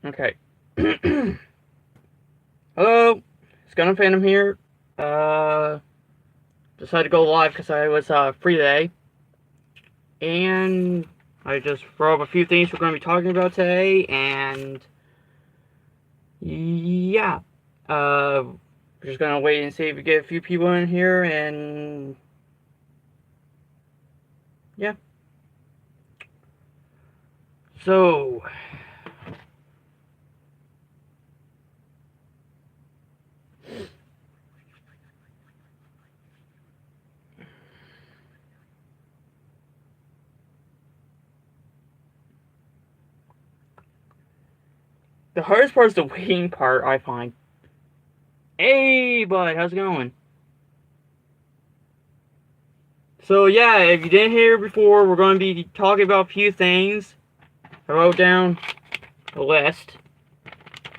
Okay. Hello, it's Gunpla Phantom here. Uh, Decided to go live because I was free today, and I just wrote up a few things we're going to be talking about today, and yeah, we're just gonna wait and see if we get a few people in here, and yeah. So, the hardest part is the waiting part, I find. Hey, bud, how's it going? So yeah, if you didn't hear before, we're going to be talking about a few things. I wrote down a list. I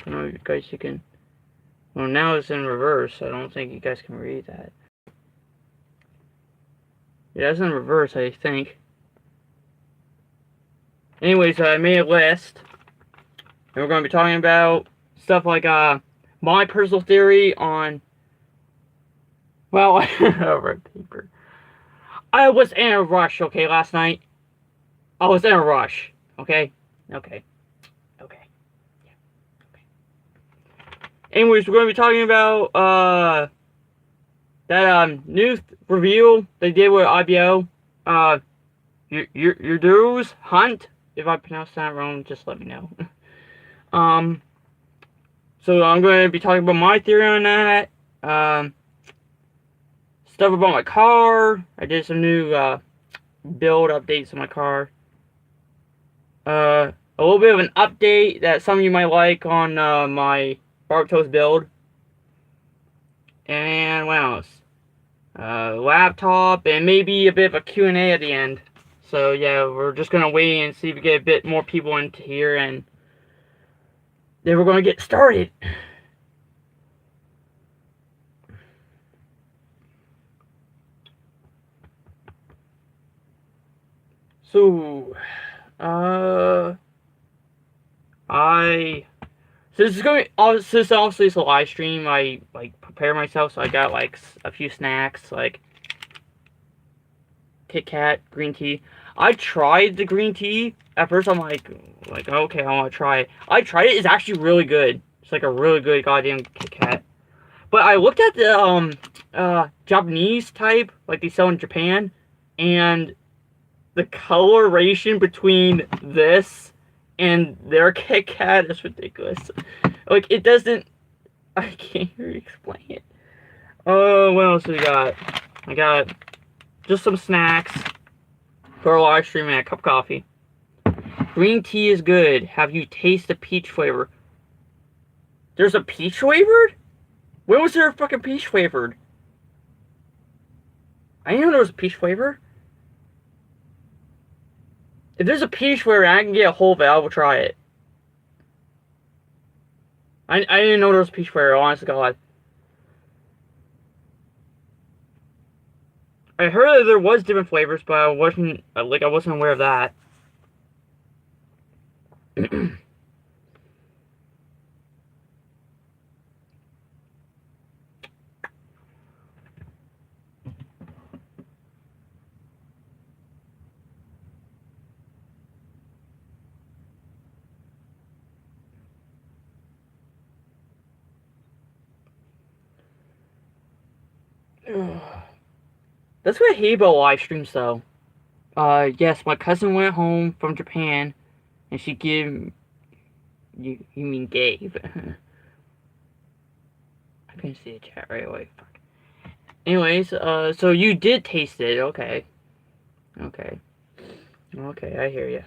don't know if you guys can. Well, now it's in reverse. I don't think you guys can read that. Yeah, it's in reverse, I think. Anyways, I made a list, and we're going to be talking about stuff like my personal theory on. Well, red paper. I was in a rush, okay, last night. I was in a rush, okay? Okay. Okay. Yeah. Okay. Anyways, we're going to be talking about, that, new reveal they did with IBO. Your dues hunt. If I pronounce that wrong, just let me know. So I'm going to be talking about my theory on that. Stuff about my car. I did some new, build updates on my car. A little bit of an update that some of you might like on, my Bartos build. And what else? Laptop, and maybe a bit of a Q&A at the end. So yeah, we're just gonna wait and see if we get a bit more people into here, and then we're gonna get started. So, since obviously it's a live stream, I like prepare myself, so I got like a few snacks, like Kit Kat, green tea. I tried the green tea. At first I'm like okay, I want to try it. I tried it. It's actually really good. It's like a really good goddamn Kit Kat. But I looked at the Japanese type, like they sell in Japan, and the coloration between this and their Kit Kat is ridiculous. Like, it doesn't. I can't really explain it. Oh, what else we got? I got just some snacks for a live stream and a cup of coffee. Green tea is good. Have you tasted the peach flavor? There's a peach flavored? When was there a fucking peach flavored? I didn't know there was a peach flavor. If there's a peach flavor and I can get a whole of it, I will try it. I didn't know there was a peach flavor, honest to God. I heard that there was different flavors, but I wasn't aware of that. That's what I hate about live streams, though. Yes, my cousin went home from Japan, and she gave. You mean gave? I couldn't see the chat right away. Fuck. Anyways, so you did taste it, okay? Okay, I hear you.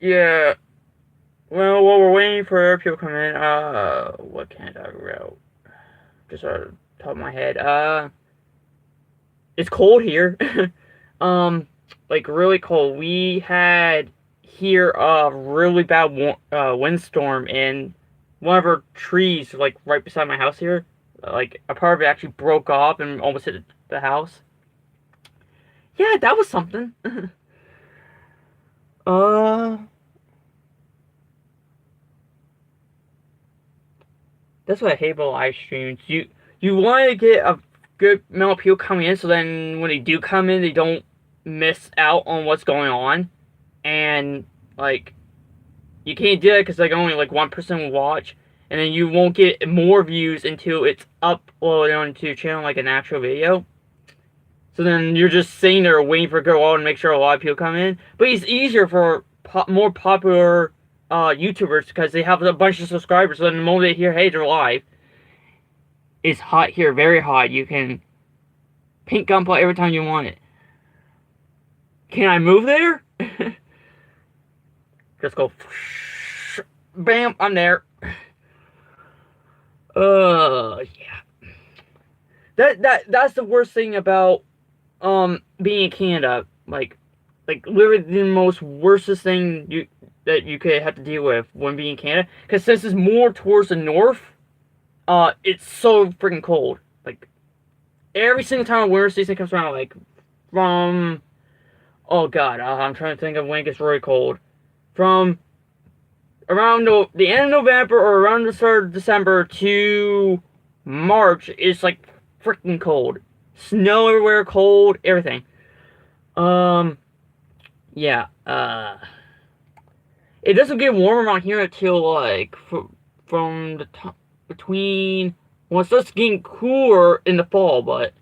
Yeah. Well, while we're waiting for people to come in, what can I talk about? Just out of the top of my head. It's cold here. Like really cold. We had here a really bad windstorm, and one of our trees, like right beside my house here, like a part of it actually broke off and almost hit the house. Yeah, that was something. Uh, that's what I hate about live streams. You want to get a good amount of people coming in, so then when they do come in, they don't miss out on what's going on, and like you can't do it because like only like one person will watch, and then you won't get more views until it's uploaded onto your channel like an actual video. So then you're just sitting there waiting for it to go on and make sure a lot of people come in. But it's easier for more popular YouTubers because they have a bunch of subscribers. So then the moment they hear, hey, they're live, it's hot here, very hot. You can paint Gunpla every time you want it. Can I move there? Just go. Bam, I'm there. Yeah. That's the worst thing about being in Canada. Like literally the most worstest thing that you could have to deal with when being in Canada. Because since it's more towards the north, it's so freaking cold. Like every single time winter season comes around, like from oh god, I'm trying to think of when it gets really cold. From around the end of November or around the start of December to March, it's like freaking cold. Snow everywhere, cold, everything. Yeah, it doesn't get warm around here until like from the top between well, it starts getting cooler in the fall, but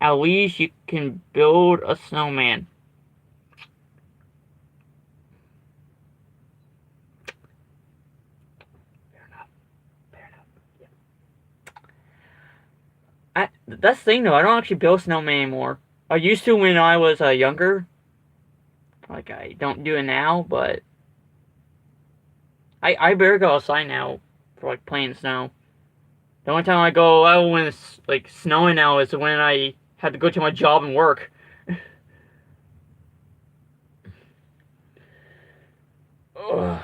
at least you can build a snowman. Fair enough. Fair enough. Yeah. That's the thing though. I don't actually build snowman anymore. I used to when I was younger. Like I don't do it now, but I barely go outside now for like playing snow. The only time I go out when it's like snowing now is when I had to go to my job and work. Ugh.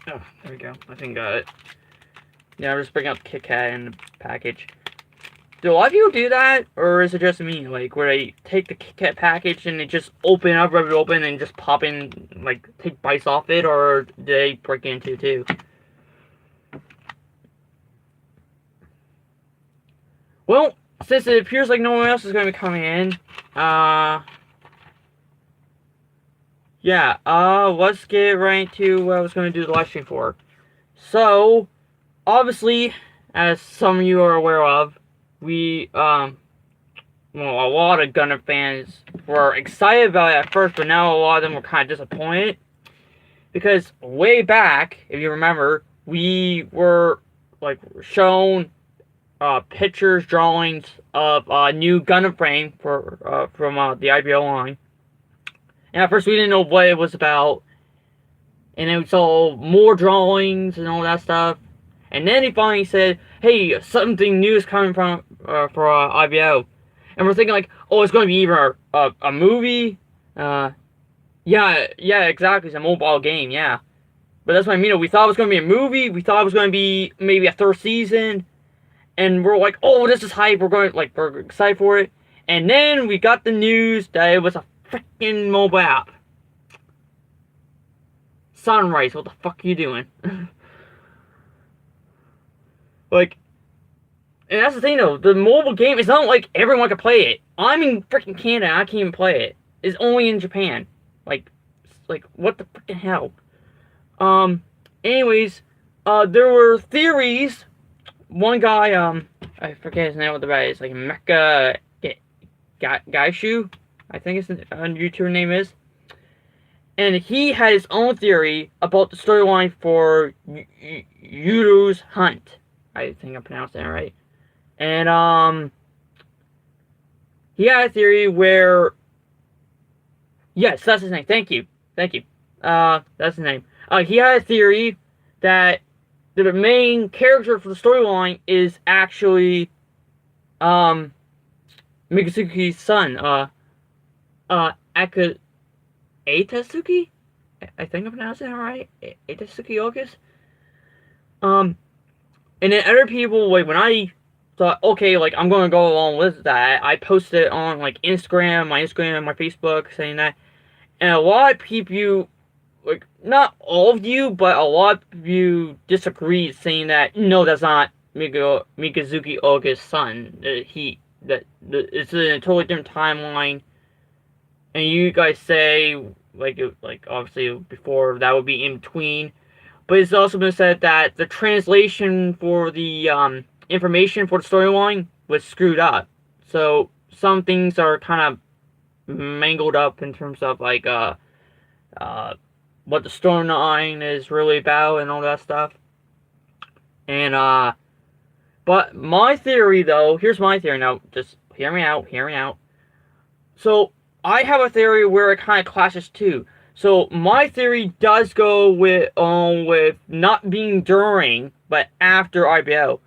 Oh, there we go. I think got it. Yeah, I'm just bringing up the Kit Kat in the package. Do a lot of people do that, or is it just me? Like, where they take the Kit Kat package and they just open up, rip it open, and just pop in, like, take bites off it, or do they break into it too? Well, since it appears like no one else is going to be coming in, yeah, let's get right into what I was going to do the live stream for. So, obviously, as some of you are aware of, we, well, a lot of Gundam fans were excited about it at first, but now a lot of them were kind of disappointed. Because way back, if you remember, we were, like, shown pictures, drawings of a new Gundam frame for from the IBO line. And at first we didn't know what it was about. And then we saw more drawings and all that stuff. And then he finally said, hey, something new is coming from for IBO. And we're thinking like, oh, it's going to be either a movie. Yeah, exactly. It's a mobile game, yeah. But that's what I mean. We thought it was going to be a movie. We thought it was going to be maybe a third season. And we're like, oh, this is hype. We're excited for it. And then we got the news that it was a freaking mobile app. Sunrise, what the fuck are you doing? Like, and that's the thing though, the mobile game, it's not like everyone can play it. I'm in freaking Canada, I can't even play it. It's only in Japan. Like, what the freaking hell? Anyways, there were theories. One guy, I forget his name, what the guy is, like Mecha Gaishu, I think his YouTuber name is. And he had his own theory about the storyline for Yuru's Hunt. I think I'm pronouncing that right. And, he had a theory where... Yes, that's his name. Thank you. That's his name. He had a theory that the main character for the storyline is actually, Mikasuki's son, Atatsuki? I think I'm pronouncing it right. Itasuki August. Um, and then other people, like, when I thought, okay, like, I'm going to go along with that, I posted it on, like, Instagram, my Facebook, saying that. And a lot of people, like, not all of you, but a lot of you disagreed, saying that, no, that's not Mikazuki Oga's son. It's in a totally different timeline. And you guys say, like, obviously, before, that would be in between. But it's also been said that the translation for the information for the storyline was screwed up. So some things are kind of mangled up in terms of like uh, what the storyline is really about and all that stuff. And but my theory though, here's my theory now. Just hear me out. Hear me out. So I have a theory where it kind of clashes too. So my theory does go with not being during, but after IBO.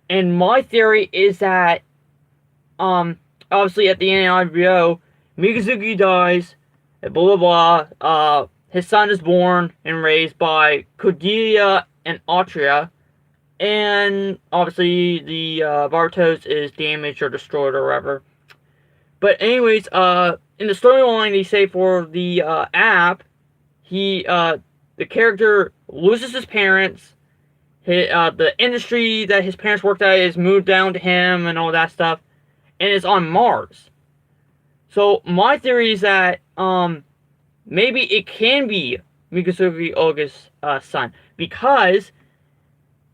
And my theory is that obviously at the end of IBO, Mikazuki dies, blah blah blah. His son is born and raised by Cordelia and Atria, and obviously the Bartos is damaged or destroyed or whatever. But anyways, in the storyline, they say for the app, the character loses his parents. The industry that his parents worked at is moved down to him and all that stuff, and it's on Mars. So my theory is that maybe it can be Mikazuki Oga's son, because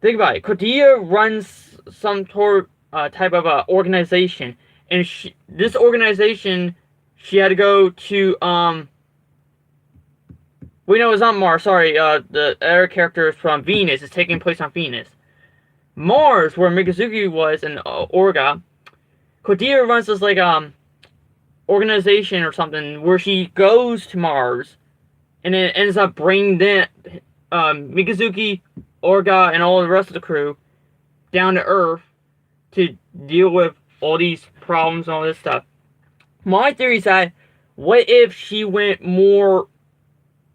think about it. Cordelia runs some type of organization, and this organization, she had to go to we know it's on Mars. Sorry, the other character is from Venus. It's taking place on Venus. Mars, where Mikazuki was in Orga, Cordelia runs this like organization or something where she goes to Mars, and it ends up bringing Mikazuki, Orga, and all the rest of the crew down to Earth to deal with all these problems and all this stuff. My theory is that what if she went more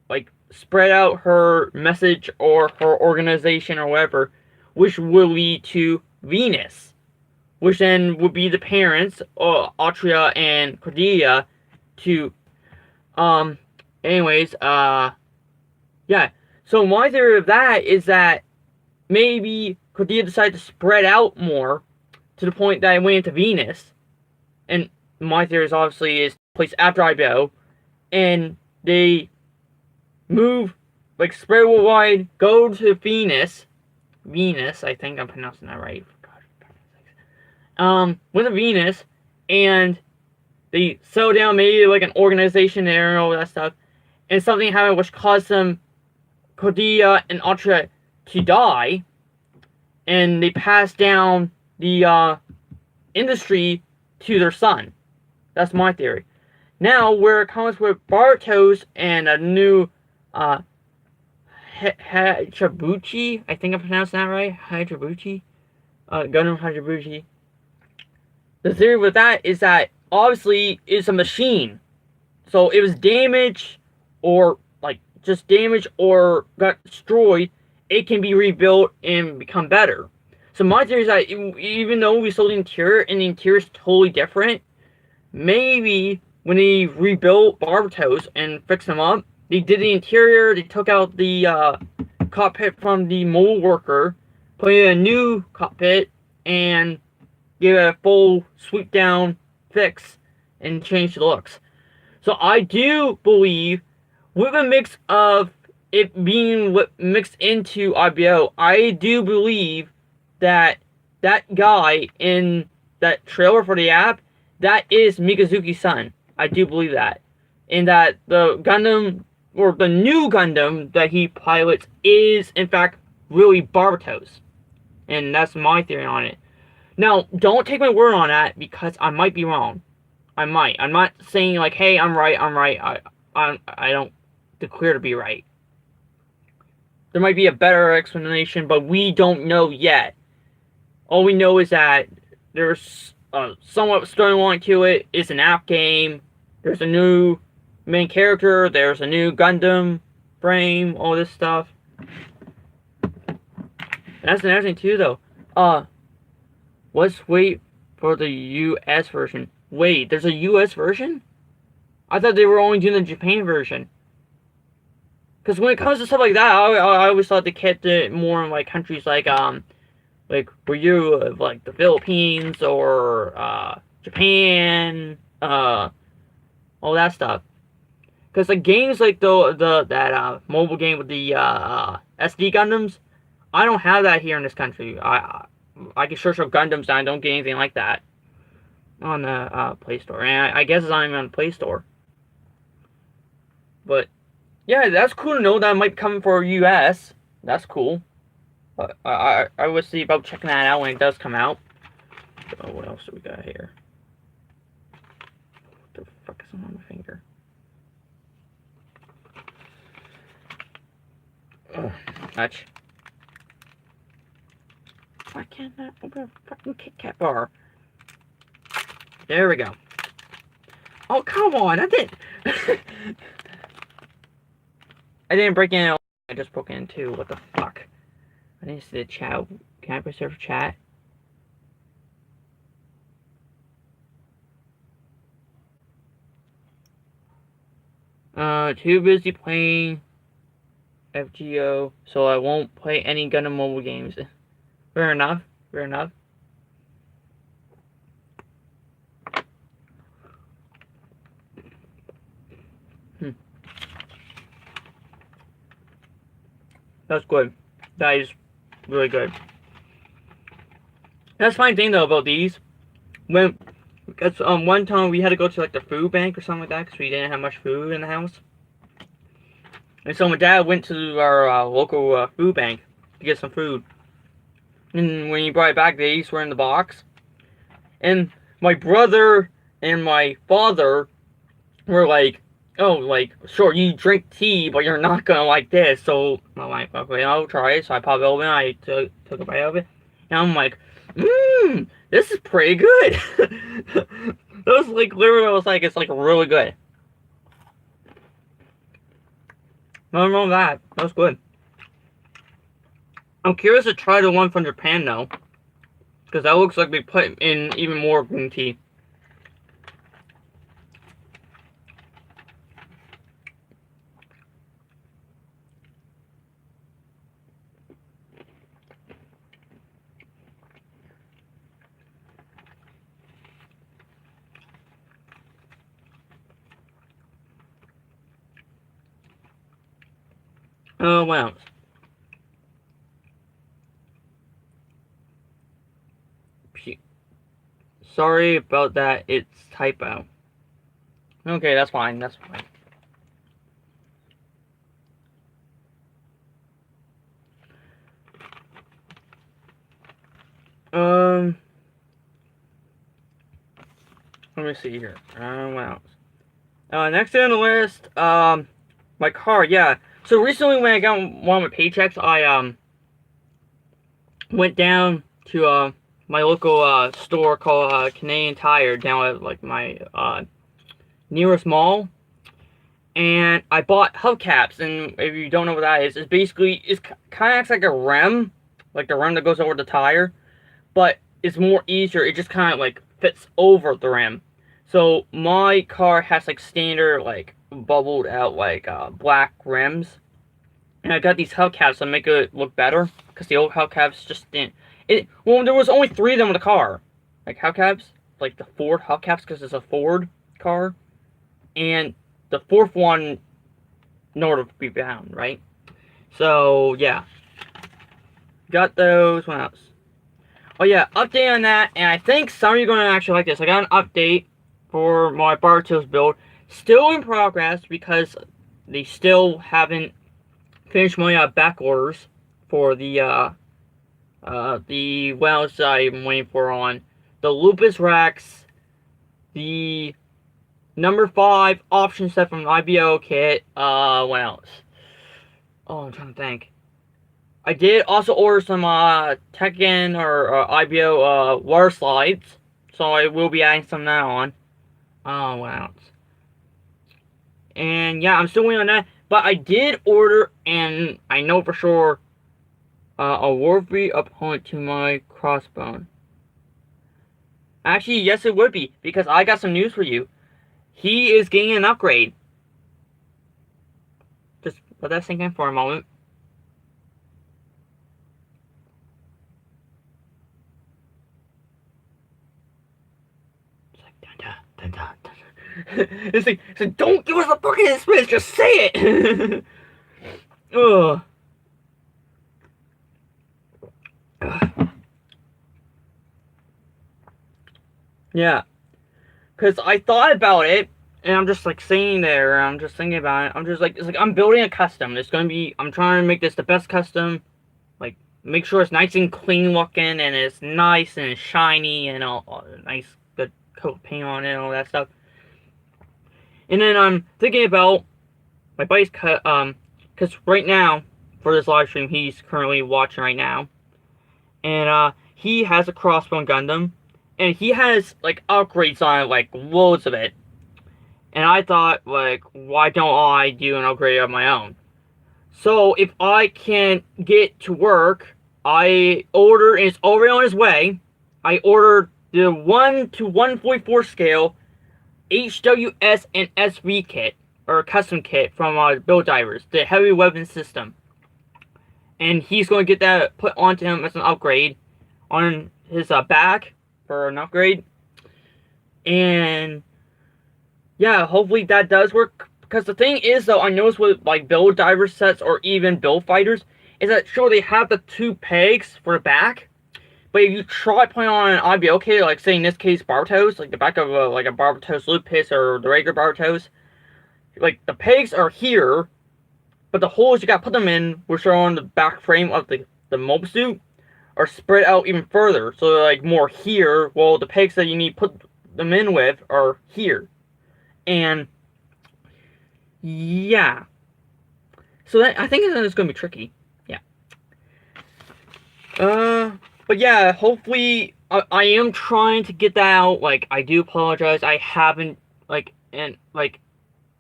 like spread out her message or her organization or whatever, which will lead to Venus, which then would be the parents, Atria and Cordelia, to anyways, yeah. So my theory of that is that maybe Cordelia decided to spread out more to the point that it went into Venus, and my theory is obviously is placed after IBO, and they move, like, spread worldwide, go to Venus, I think I'm pronouncing that right, with a Venus, and they settle down, maybe like an organization there and all that stuff, and something happened which caused them, Cordelia and Atria, to die, and they pass down the industry to their son. That's my theory. Now, where it comes with Bartos and a new Hajabuchi, I think I'm pronouncing that right, Hajabuchi, Gundam Hajabuchi. The theory with that is that obviously it's a machine, so it was damaged or like just damaged or got destroyed. It can be rebuilt and become better. So my theory is that even though we saw the interior and the interior is totally different, maybe when they rebuilt Barbatos and fixed them up, they did the interior, they took out the cockpit from the mold worker, put in a new cockpit, and gave it a full sweep down fix and changed the looks. So I do believe, with a mix of it being mixed into IBO, I do believe that that guy in that trailer for the app, that is Mikazuki's son. I do believe that. And that the Gundam, or the new Gundam that he pilots, is in fact really Barbatos. And that's my theory on it. Now, don't take my word on that, because I might be wrong. I might. I'm not saying like, hey, I'm right. I don't declare to be right. There might be a better explanation, but we don't know yet. All we know is that there's somewhat storyline to it. It's an app game. There's a new main character. There's a new Gundam. frame, all this stuff. That's another thing too, though. Let's wait for the U.S. version. Wait, there's a U.S. version? I thought they were only doing the Japan version. Because when it comes to stuff like that, I always thought they kept it more in like countries like where you live, like the Philippines or Japan, all that stuff. Because the games like that mobile game with the SD Gundams, I don't have that here in this country. I can search up Gundams and I don't get anything like that on the Play Store. And I guess it's not even on the Play Store. But yeah, that's cool to know that it might be coming for US. That's cool. I will see about checking that out when it does come out. So what else do we got here? What the fuck is on my finger? Ugh, touch. Why can't I open a fucking Kit Kat bar? There we go. Oh, come on, I didn't. I didn't break in. I just broke in too. What the fuck? I didn't see the chat. Can I preserve chat? Too busy playing FGO, so I won't play any Gundam mobile games. Fair enough. Fair enough. That's good. That is really good. That's the fine thing though about these. Because one time we had to go to like the food bank or something like that because we didn't have much food in the house. And so my dad went to our local food bank to get some food. And when he brought it back, these were in the box. And my brother and my father were like, oh, like, sure, you drink tea, but you're not gonna like this. So I'm like, okay, I'll try it. So I popped it open, I took a bite of it. And I'm like, this is pretty good. That was like, literally, I was like, it's like really good. Nothing wrong with that. That was good. I'm curious to try the one from Japan though. Because that looks like they put in even more green tea. Oh, wow. Sorry about that, it's typo. Okay, that's fine, that's fine. Let me see here. What else? Next on the list, my car, yeah. So recently when I got one of my paychecks, I, went down to, my local, store called, Canadian Tire down at, like, my, nearest mall. And I bought hubcaps, and if you don't know what that is, it's basically, it kind of acts like a rim, like the rim that goes over the tire, but it's more easier, it just kind of, like, fits over the rim. So, my car has, like, standard, like, bubbled out, like, black rims. And I got these hubcaps to make it look better, because the old hubcaps just didn't. Well, there was only 3 of them in the car. Like, hubcaps, like the Ford hubcaps, because it's a Ford car. And the 4th one, nowhere to be found, right? So, yeah. Got those. What else? Oh, yeah, update on that. And I think some of you are going to actually like this. I got an update for my Bartos build. Still in progress, because they still haven't finished my back orders for the what else I'm waiting for on the Lupus Rex, the number 5 option set from IBO kit. What else? Oh, I'm trying to think. I did also order some Tekken or IBO water slides, so I will be adding some now on. Oh, what else? And yeah, I'm still waiting on that. But I did order, and I know for sure, a worthy opponent to my crossbone. Actually, yes, it would be, because I got some news for you. He is getting an upgrade. Just let that sink in for a moment. It's like, dun, dun, dun, dun, dun. It's like, don't give us the fucking space, just say it! Ugh. Yeah. Because I thought about it, and I'm just like sitting there, and I'm just thinking about it. I'm just like, it's like I'm building a custom. It's gonna be, I'm trying to make this the best custom. Like, make sure it's nice and clean looking, and it's nice and shiny, and all nice, good coat of paint on it, and all that stuff. And then I'm thinking about my buddy's cut, because right now, for this live stream, he's currently watching right now, and he has a Crossbone Gundam, and he has like upgrades on it, like loads of it. And I thought, like, why don't I do an upgrade of my own? So if I can get to work, I order, and it's already on its way. I ordered the 1 to 144 scale HWS and SV kit, or custom kit from Build Divers, the heavy weapon system. And he's going to get that put onto him as an upgrade on his back for an upgrade. And yeah, hopefully that does work. Because the thing is, though, I noticed with like Build Diver sets or even Build Fighters, is that sure they have the 2 pegs for the back, but if you try putting on an IBO, like say in this case Bartos, like the back of like a Bartos Lupus or the regular Bartos, like the pegs are here, but the holes you gotta put them in, which are on the back frame of the mobile suit, are spread out even further. So they're like more here, while the pegs that you need to put them in with are here. And yeah. So that, I think it's gonna be tricky. Yeah. But yeah, hopefully I am trying to get that out. Like, I do apologize. I haven't, like, and like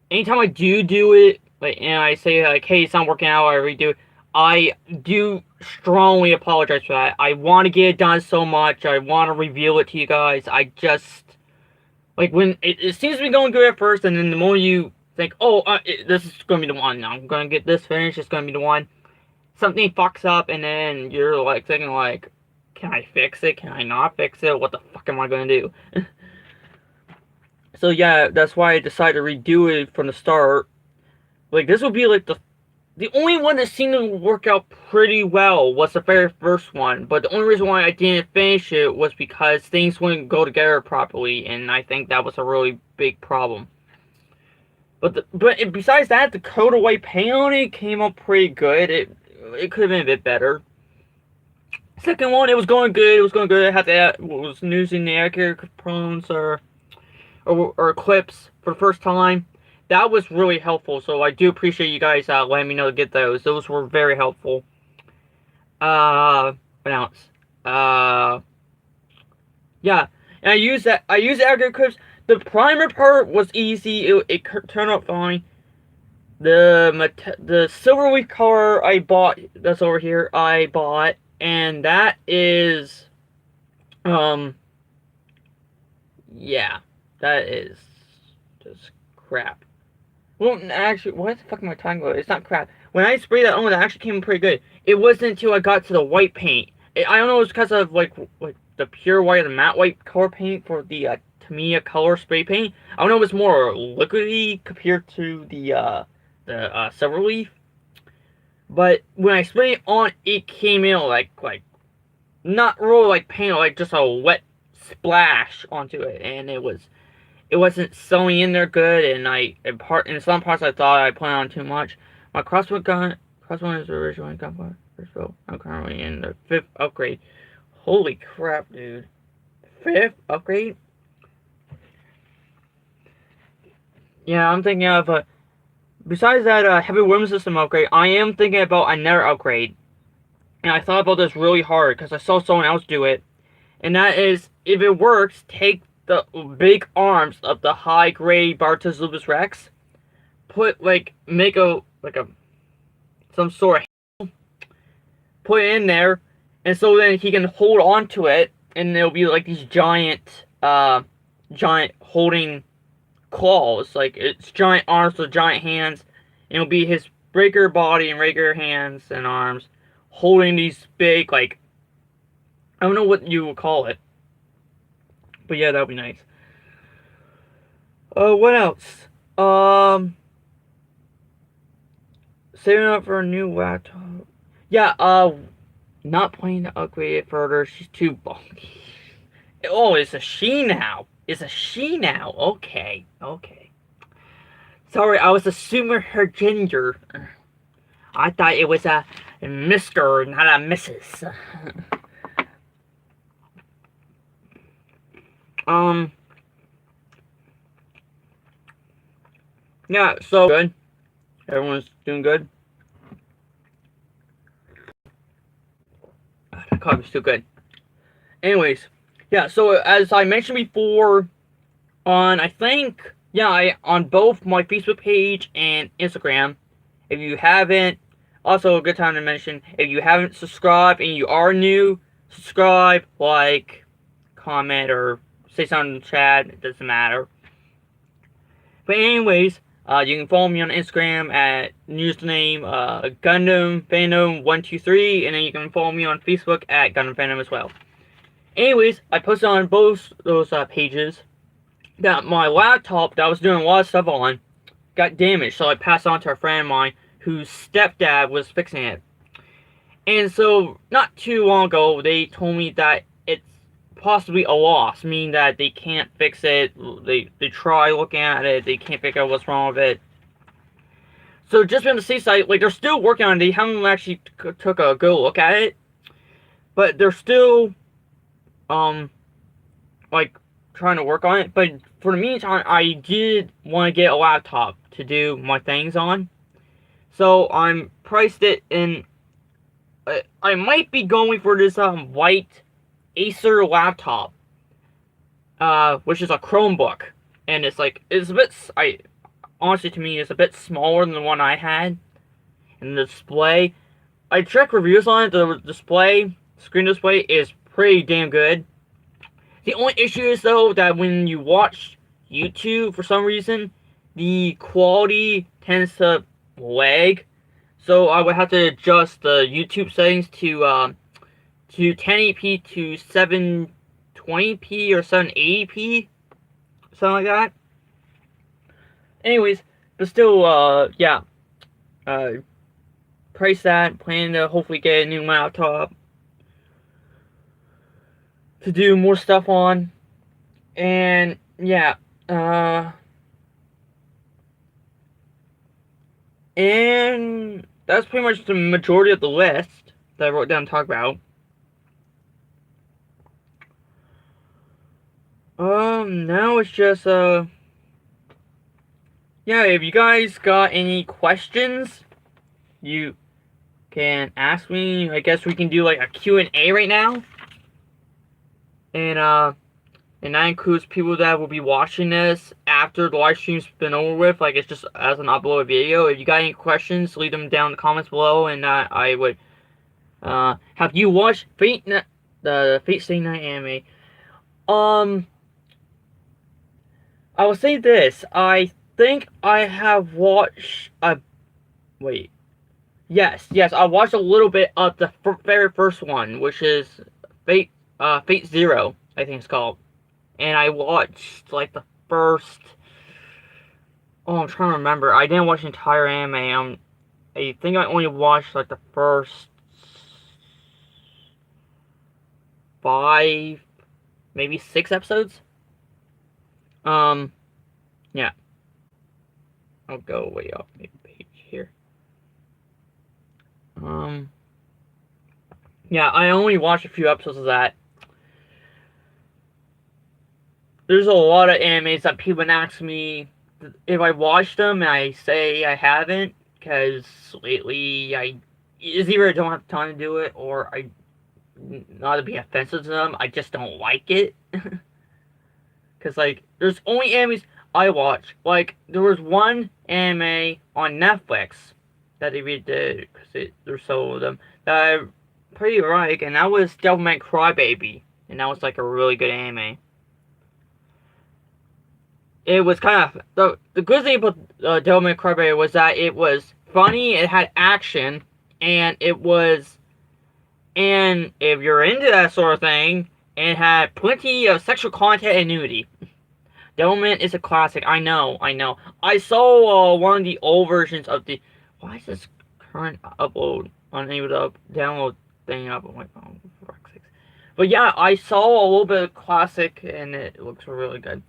anytime I do it, like, and I say like, hey, it's not working out, I redo it, I do strongly apologize for that. I want to get it done so much. I want to reveal it to you guys. I just, like, when it seems to be going good at first, and then the more you think, oh, this is going to be the one, I'm going to get this finished, it's going to be the one, something fucks up, and then you're, like, thinking, like, can I fix it? Can I not fix it? What the fuck am I going to do? So, yeah, that's why I decided to redo it from the start. Like, this would be, like, the only one that seemed to work out pretty well was the very first one, but the only reason why I didn't finish it was because things wouldn't go together properly, and I think that was a really big problem. But besides that, the coat of white paint on it came out pretty good. It could have been a bit better. Second one, it was going good. It was going good. I had to was using the accurate components or clips for the first time. That was really helpful. So I do appreciate you guys letting me know to get those. Those were very helpful. What else? Yeah, and I used accurate clips. The primer part was easy. It turned out fine. The silver leaf color I bought, that's over here, I bought, and that is, yeah, that is just crap. Well, actually, what the fuck am I talking about? It's not crap. When I sprayed that on, that actually came pretty good. It wasn't until I got to the white paint. I don't know, it's because of, like the pure white or the matte white color paint for the, Tamiya color spray paint. I don't know if it's more liquidy compared to the silver leaf. But when I sprayed it on, it came in like not really like paint, like just a wet splash onto it, and it wasn't sewing in there good, and in some parts I thought I put on too much. My crossbow is originally Gunpla. I'm currently in the 5th upgrade. Holy crap, dude! 5th upgrade? Yeah, I'm thinking of besides that heavy weapon system upgrade, I am thinking about another upgrade. And I thought about this really hard because I saw someone else do it. And that is, if it works, take the big arms of the high grade Bartos Lupus Rex, make a like a some sort of put it in there, and so then he can hold on to it, and it'll be like these giant holding claws, like it's giant arms with giant hands, and it'll be his breaker body and breaker hands and arms holding these big, like, I don't know what you would call it, but yeah, that would be nice. What else? Saving up for a new laptop. Yeah, not planning to upgrade it further. She's too bulky. Oh, it's a she now. It's a she now. Okay, okay. Sorry, I was assuming her gender. I thought it was a Mr., not a Mrs. Yeah, so good. Everyone's doing good. That coffee's too good. Anyways, yeah, so as I mentioned before, on on both my Facebook page and Instagram, if you haven't, also a good time to mention, if you haven't subscribed and you are new, subscribe, like, comment, or say something in the chat, it doesn't matter. But anyways, you can follow me on Instagram at username Gundam Fandom 123, and then you can follow me on Facebook at Gundam Fandom as well. Anyways, I posted on both those pages that my laptop that I was doing a lot of stuff on got damaged, so I passed it on to a friend of mine whose stepdad was fixing it. And so, not too long ago, they told me that it's possibly a loss, meaning that they can't fix it. They try looking at it, they can't figure out what's wrong with it. So just on the safe side, like, they're still working on it. They haven't actually took a good look at it, but they're still like, trying to work on it. But for the meantime, I did want to get a laptop to do my things on, so I'm priced it in. I might be going for this white Acer laptop, which is a Chromebook, and it's a bit. Honestly, to me, it's a bit smaller than the one I had. And the display, I checked reviews on it. The screen display is pretty damn good. The only issue is, though, that when you watch YouTube, for some reason, the quality tends to lag. So I would have to adjust the YouTube settings to 1080p to 720p or 780p, something like that. Anyways, but still, yeah. Price that, plan to hopefully get a new laptop to do more stuff on. And yeah, and that's pretty much the majority of the list that I wrote down to talk about. Now it's just, yeah, if you guys got any questions, you can ask me. I guess we can do like a Q&A right now. And that includes people that will be watching this after the live stream's been over with. Like, it's just as an uploaded video. If you got any questions, leave them down in the comments below, and I would have you watch the Fate Stay Night anime. I will say this. I think I have watched wait. Yes, I watched a little bit of the very first one, which is Fate Zero, I think it's called. And I watched, like, the first... Oh, I'm trying to remember. I didn't watch the entire anime. I think I only watched, like, the first 5, maybe 6 episodes. Yeah. I'll go way up the page here. Yeah, I only watched a few episodes of that. There's a lot of animes that people ask me if I watched them, and I say I haven't, because lately it's either I don't have time to do it, or not to be offensive to them, I just don't like it. Because, like, there's only animes I watch. Like, there was one anime on Netflix that they redid because there's so of them that I pretty like, and that was Devilman Crybaby, and that was like a really good anime. It was kind of the good thing about Devilman Crybaby was that it was funny, it had action, and it was, and if you're into that sort of thing, it had plenty of sexual content and nudity. Devilman is a classic. I know, I know. I saw one of the old versions of the. Why is this current upload unable to download thing up on my phone? For fuck's sakes. But yeah, I saw a little bit of classic, and it looks really good.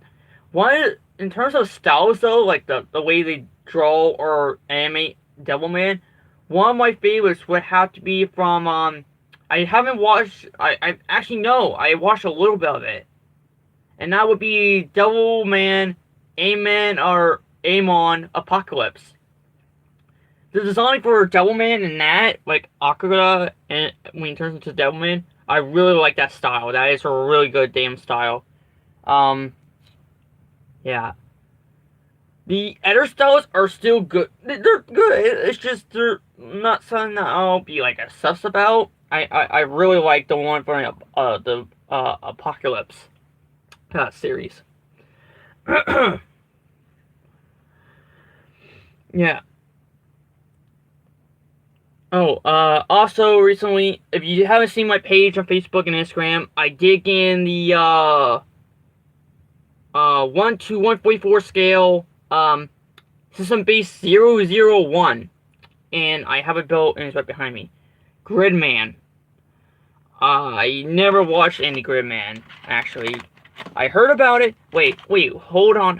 One in terms of styles though, like the way they draw or animate Devilman, one of my favorites would have to be from I haven't watched. I actually no. I watched a little bit of it, and that would be Devilman, Amen or Amon Apocalypse. The design for Devilman and that, like Akira, and when he turns into Devilman, I really like that style. That is a really good damn style. Yeah. The other styles are still good. They're good. It's just they're not something that I'll be like a sus about. I really like the one from the Apocalypse series. Yeah. Oh, also recently, if you haven't seen my page on Facebook and Instagram, I did in the 1 to 144 scale system base 001, and I have it built and it's right behind me. Gridman. I never watched any Gridman, actually. I heard about it. Wait, hold on.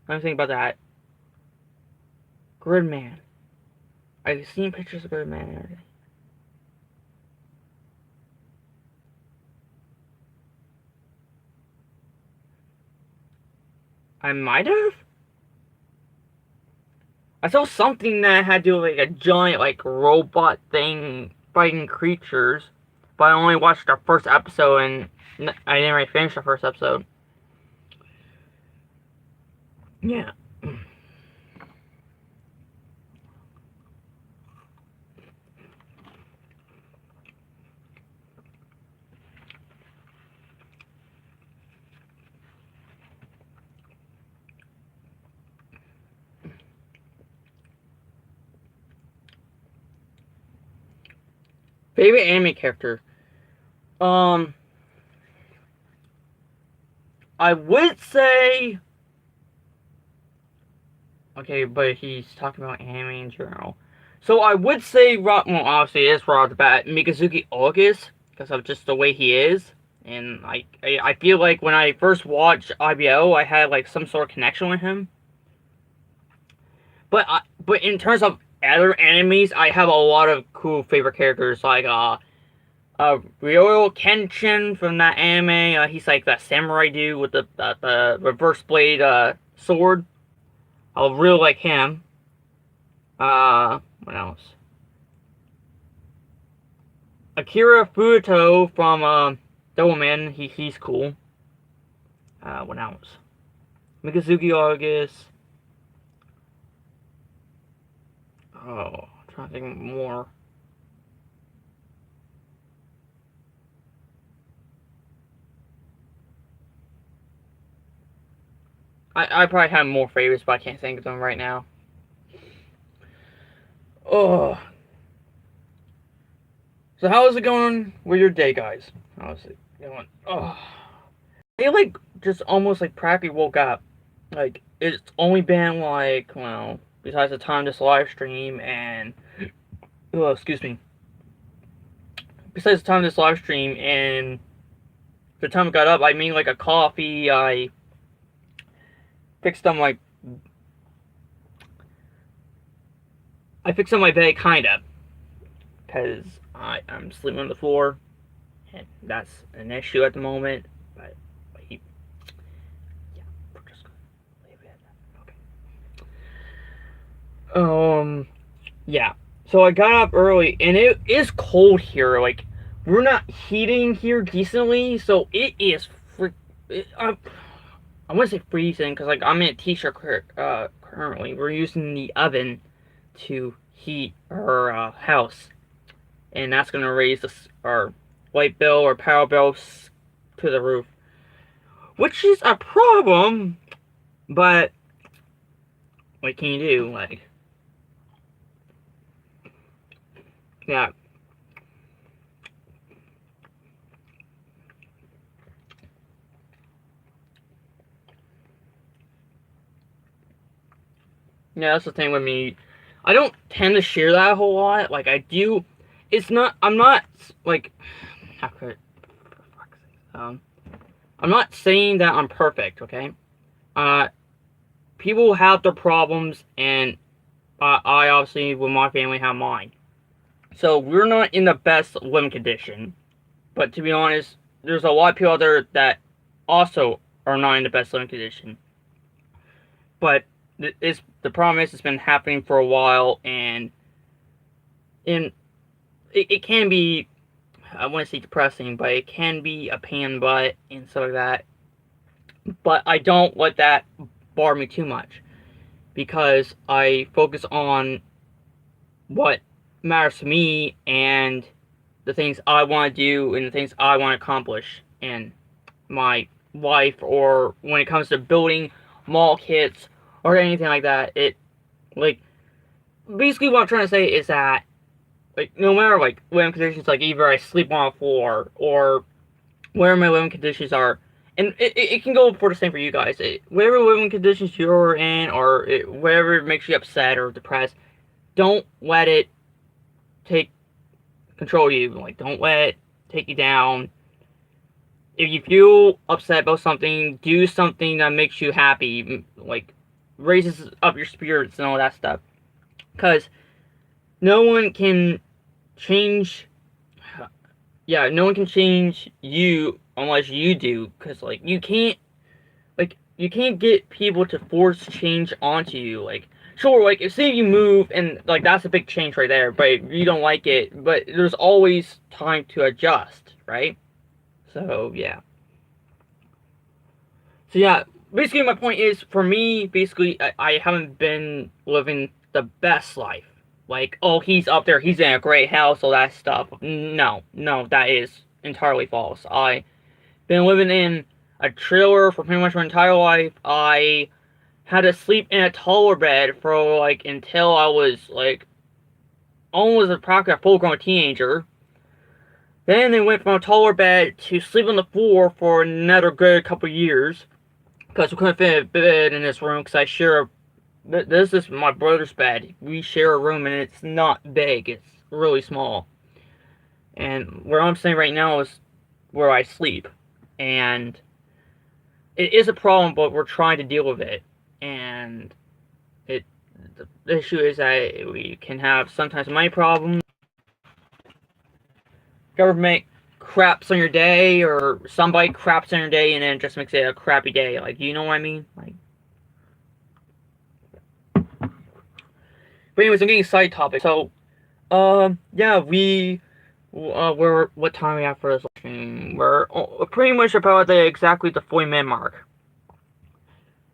Let me think about that. Gridman. I've seen pictures of Gridman and everything. I might have? I saw something that had to do with like a giant like robot thing fighting creatures, but I only watched the first episode and I didn't really finish the first episode. Yeah. Favorite anime character? I would say. Okay, but he's talking about anime in general. So I would say, well, obviously it is right off the bat, Mikazuki August, because of just the way he is. And I feel like when I first watched IBO, I had like some sort of connection with him. But in terms of other animes, I have a lot of cool favorite characters like Ryoyo Kenshin from that anime. He's like that samurai dude with the reverse blade sword. I really like him. What else? Akira Furuto from Devilman. He's cool. What else? Mikazuki August. Oh, I'm trying to think more. I probably have more favorites, but I can't think of them right now. Oh. So how is it going with your day, guys? How's it going? Oh. I like just almost like practically woke up. Like it's only been like, well, besides the time this live stream and excuse me. Besides the time this live stream and the time I got up, I made like a coffee. I fixed on my bed kinda, cause I'm sleeping on the floor, and that's an issue at the moment. But yeah, we're just gonna leave it at that. Okay. Yeah. So I got up early, and it is cold here. Like we're not heating here decently, so it is I want to say freezing because like I'm in a t-shirt currently. We're using the oven to heat her house, and that's gonna raise our light bill or power bill to the roof, which is a problem. But what can you do? Like, yeah, yeah, that's the thing with me. I don't tend to share that a whole lot. Like, I do. It's not. I'm not like. How could? For fuck's sake. I'm not saying that I'm perfect. Okay. Uh, People have their problems, and I obviously, with my family, have mine. So we're not in the best living condition. But to be honest, there's a lot of people out there that also are not in the best living condition. But the problem is it's been happening for a while, and it can be, I want to say depressing, but it can be a pain in the butt and stuff like that. But I don't let that bar me too much, because I focus on what matters to me and the things I want to do and the things I want to accomplish in my life, or when it comes to building mall kits or anything like that. It, like, basically what I'm trying to say is that, like, no matter, like, living conditions, like, either I sleep on the floor or where my living conditions are, and it can go for the same for you guys. Whatever living conditions you're in, or whatever makes you upset or depressed, don't let it take control of you. Like, don't let it take you down. If you feel upset about something, do something that makes you happy, like, raises up your spirits and all that stuff. Because no one can change, yeah, no one can change you unless you do. Because, like, you can't get people to force change onto you. Like, sure, like, if say you move, and, like, that's a big change right there, but you don't like it, but there's always time to adjust, right? So, yeah. So, yeah, basically my point is, for me, basically, I haven't been living the best life. Like, oh, he's up there, he's in a great house, all that stuff. No, no, that is entirely false. I've been living in a trailer for pretty much my entire life. I had to sleep in a taller bed for, like, until I was, like, almost practically a full-grown teenager. Then they went from a taller bed to sleep on the floor for another good couple years, because we couldn't fit a bed in this room, because I share a... This is my brother's bed. We share a room, and it's not big. It's really small. And where I'm staying right now is where I sleep. And it is a problem, but we're trying to deal with it. And the issue is that we can have sometimes money problems. Government craps on your day, or somebody craps on your day, and then it just makes it a crappy day. Like, you know what I mean? Like, but anyways, I'm getting side topic. So, yeah, what time are we at for this stream? We're pretty much about exactly the 40-minute mark.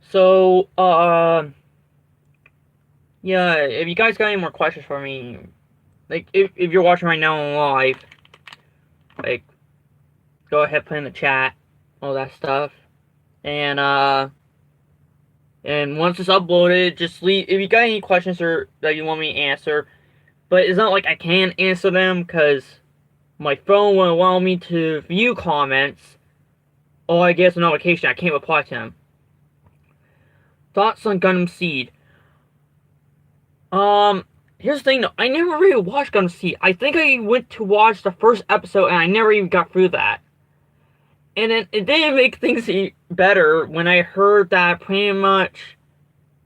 So, yeah, if you guys got any more questions for me, like, if you're watching right now on live, like, go ahead, put in the chat, all that stuff. And once it's uploaded, just leave, if you got any questions or that you want me to answer, but it's not like I can answer them, because my phone won't allow me to view comments. Oh, I get a notification, I can't reply to them. Thoughts on Gundam Seed? Here's the thing though, I never really watched Gundam Seed. I think I went to watch the first episode, and I never even got through that. And then it didn't make things better when I heard that pretty much,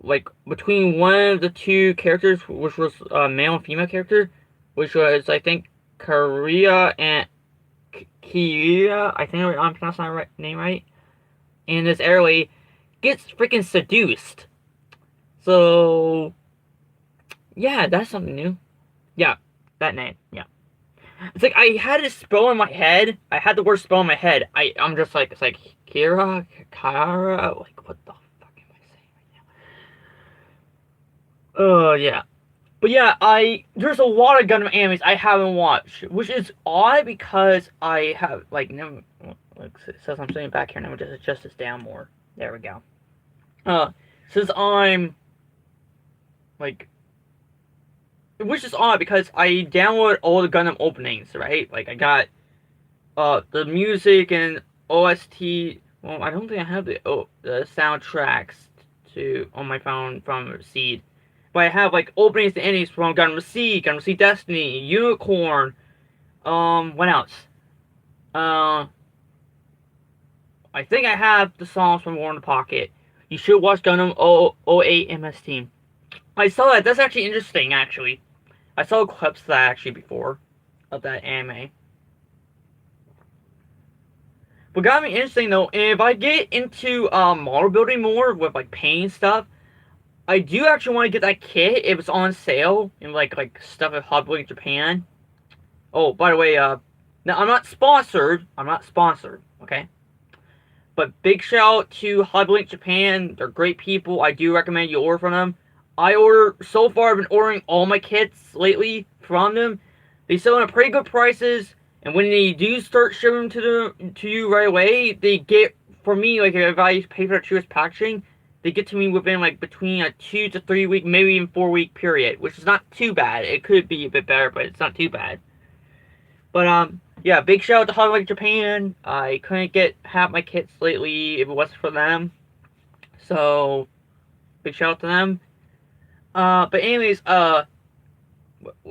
like, between one of the two characters, which was a male and female character, which was, I think, Korea and Kia, I think I'm pronouncing that name right, and this Airly gets freaking seduced. So, yeah, that's something new. Yeah, that name, yeah. It's like, I had it spell in my head. I had the word spell in my head. I'm just like, it's like, Kira? Like, what the fuck am I saying right now? Oh, yeah. But yeah, there's a lot of Gundam animes I haven't watched, which is odd because I have like never like since I'm sitting back here, let me just adjust this down more. There we go. Uh, since I'm like, which is odd because I download all the Gundam openings, right? Like I got the music and OST. Well, I don't think I have the soundtracks to on my phone from Seed. But I have like openings to endings from Gundam Seed Destiny, Unicorn. What else? Uh, I think I have the songs from War in the Pocket. You should watch Gundam 08 MS Team. I saw that. That's actually interesting. Actually, I saw clips of that actually before of that anime. What got me interesting though, if I get into model building more with like paint stuff, I do actually want to get that kit if it's on sale and like stuff at Hobby Japan. Oh, by the way, now I'm not sponsored. I'm not sponsored. Okay. But big shout out to Hobby Japan. They're great people. I do recommend you order from them. So far I've been ordering all my kits lately from them. They sell them at pretty good prices, and when they do start shipping to you right away, they get, for me, like if I pay for the cheapest packaging, they get to me within like between a 2 to 3 week, maybe even 4 week period, which is not too bad. It could be a bit better, but it's not too bad. But yeah, big shout out to Hobby Japan. I couldn't get half my kits lately if it wasn't for them. So big shout out to them. But anyways, as I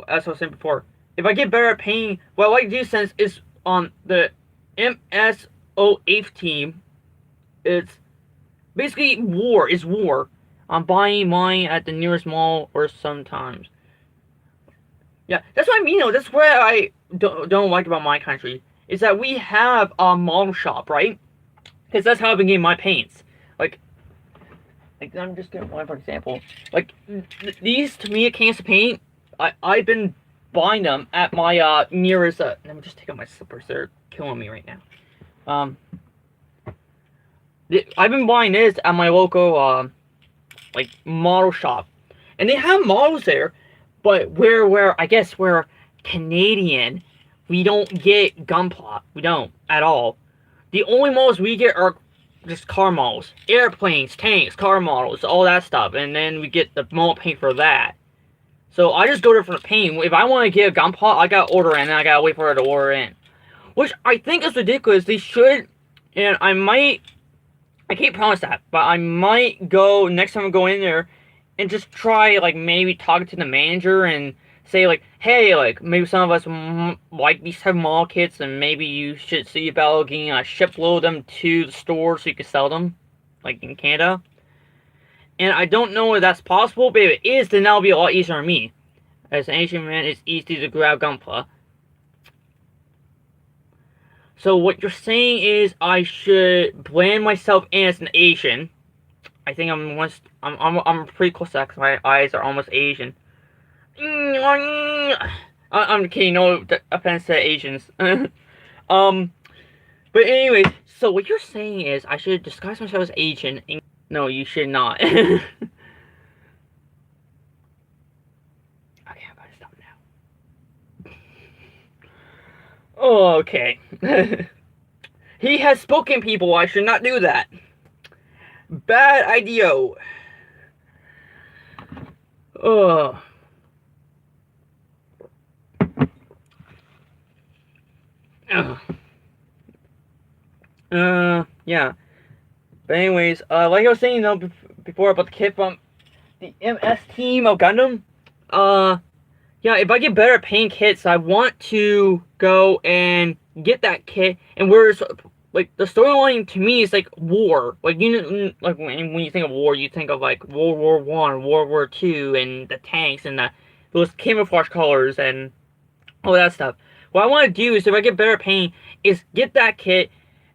was saying before, if I get better at painting, what I like to do since is on the MS08 team, it's basically war. Is war. I'm buying mine at the nearest mall or sometimes. Yeah, that's what I mean though. That's what I don't like about my country, is that we have a model shop, right? Because that's how I've been getting my paints. Like I'm just getting one for example. Like these Tamiya cans of paint, I've been buying them at my nearest. Let me just take out my slippers. They're killing me right now. I've been buying this at my local like model shop, and they have models there, but where I guess we're Canadian, we don't get Gunpla. We don't at all. The only models we get are just car models, airplanes, tanks, car models, all that stuff, and then we get the model paint for that. So I just go there for the paint. If I want to get a Gunpla, I gotta order in, and I gotta wait for her to order in, which I think is ridiculous. They should, and I can't promise that, but I might go next time I go in there and just try like maybe talking to the manager and say like, hey, like maybe some of us like these type of model kits, and maybe you should see about getting a shipload of them to the store so you can sell them, like in Canada. And I don't know if that's possible, but if it is, then that'll be a lot easier on me. As an Asian man, it's easy to grab Gunpla. So what you're saying is I should blend myself in as an Asian. I think I'm pretty close to that because my eyes are almost Asian. I'm kidding, no offense to Asians. But anyway, so what you're saying is I should disguise myself as Asian. No, you should not. Okay, I gotta stop now. Oh, okay. He has spoken, people. I should not do that. Bad idea. Oh. Yeah. But anyways, like I was saying though before about the kit from the MS team of Gundam, yeah, if I get better at painting kits, I want to go and get that kit. And whereas, like, the storyline to me is like war. Like, you know, like when you think of war, you think of like World War One, World War Two, and the tanks and those camouflage colors and all that stuff. What I want to do is, if I get better at painting, is get that kit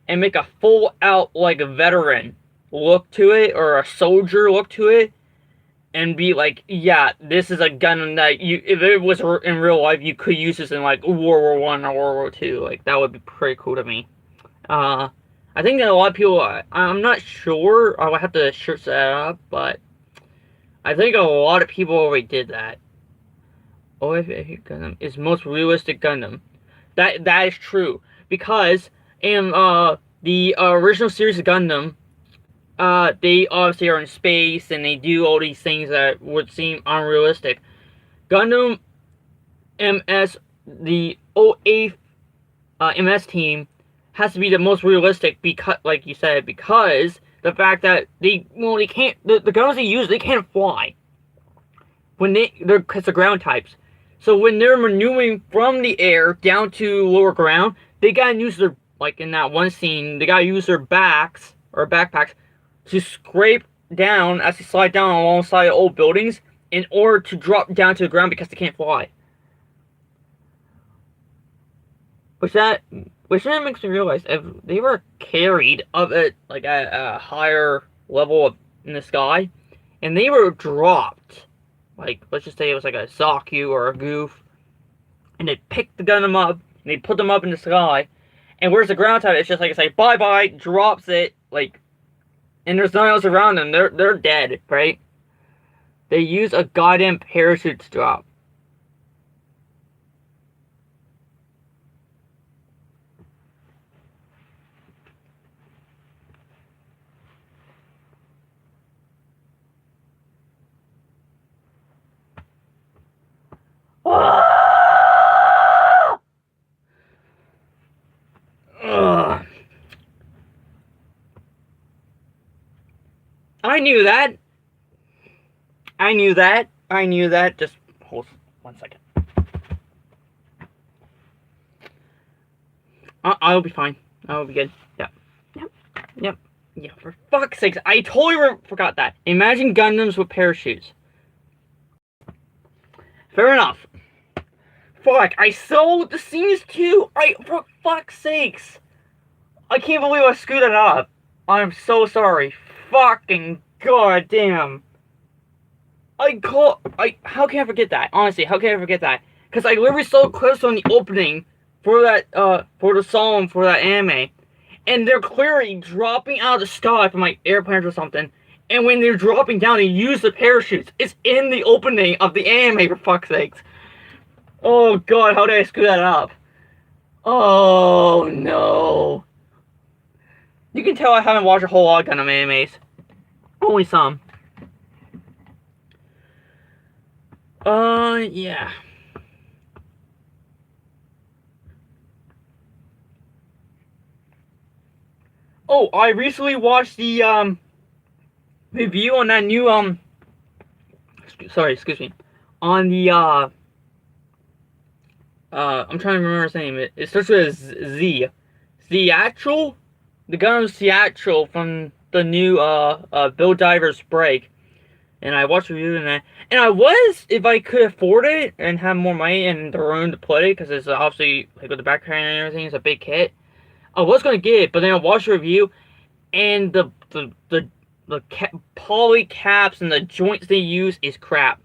and make a full out like a veteran look to it, or a soldier look to it, and be like, yeah, this is a gun that if it was in real life, you could use this in like World War One or World War Two. Like that would be pretty cool to me. I think that a lot of people, I'm not sure, I would have to search that up, but I think a lot of people already did that. OFA Gundam is most realistic Gundam. That is true because in the original series of Gundam, they obviously are in space and they do all these things that would seem unrealistic. Gundam MS, the OA MS team, has to be the most realistic because, like you said, because the fact that they can't, the guns they use, they can't fly when they're because they're ground types. So when they're maneuvering from the air down to lower ground, they gotta use their, like in that one scene, they gotta use their backs or backpacks to scrape down as they slide down alongside old buildings in order to drop down to the ground because they can't fly. Which then makes me realize if they were carried up at like a higher level in the sky, and they were dropped, like let's just say it was like a Zaku or a Goof, and they picked the Gundam up and they put them up in the sky, and where's the ground type? It's just like it's like bye bye, drops it like, and there's nothing else around them. They're dead, right? They use a goddamn parachute to drop. Ugh. I knew that. I knew that. I knew that. Just hold 1 second. I'll be fine. I'll be good. Yep. Yep. Yep. Yeah, for fuck's sakes. I totally forgot that. Imagine Gundams with parachutes. Fair enough. Fuck, I sold the scenes too. For fuck's sakes. I can't believe I screwed that up. I'm so sorry. Fucking goddamn. How can I forget that? Honestly, how can I forget that? Because I literally so close on the opening for that, for the song for that anime. And they're clearly dropping out of the sky from like airplanes or something. And when they're dropping down, they use the parachutes. It's in the opening of the anime, for fuck's sakes. Oh god, how did I screw that up? Oh no. You can tell I haven't watched a whole lot of Gundam animes. Only some. Yeah. Oh, I recently watched the, review on that new, excuse me. On the, I'm trying to remember his name. It starts with Z. Theatral? The Gundam Theatral from the new, Bill Divers Break. And I watched a review in that. And I was, if I could afford it and have more money and the room to play it, because it's obviously, like with the background and everything, it's a big kit. I was going to get it, but then I watched the review, and the poly caps and the joints they use is crap.